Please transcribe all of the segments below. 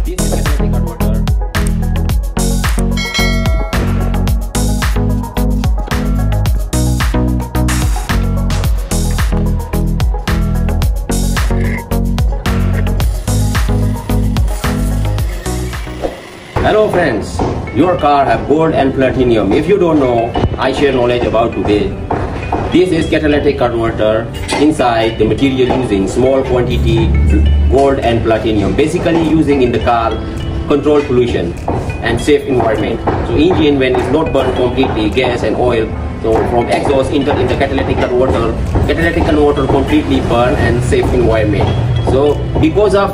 This is catalytic converter. Hello friends, your car have gold and platinum. If you don't know, I share knowledge about today. This is catalytic converter. Inside the material using small quantity gold and platinum, basically using in the car control pollution and safe environment. So engine when it's not burned completely, gas and oil, so from exhaust in the catalytic converter completely burn and safe environment. So because of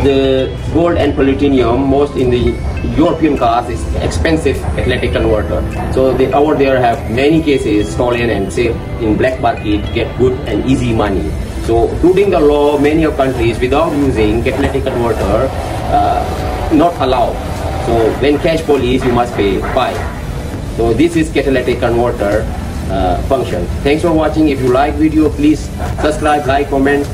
the gold and platinum, most in the European cars is expensive catalytic converter. So they over there have many cases stolen and say in black market get good and easy money. So including the law, many of countries without using catalytic converter not allowed. So when catch police, you must pay fine. So this is catalytic converter function. Thanks for watching. If you like video, please subscribe, like, comment.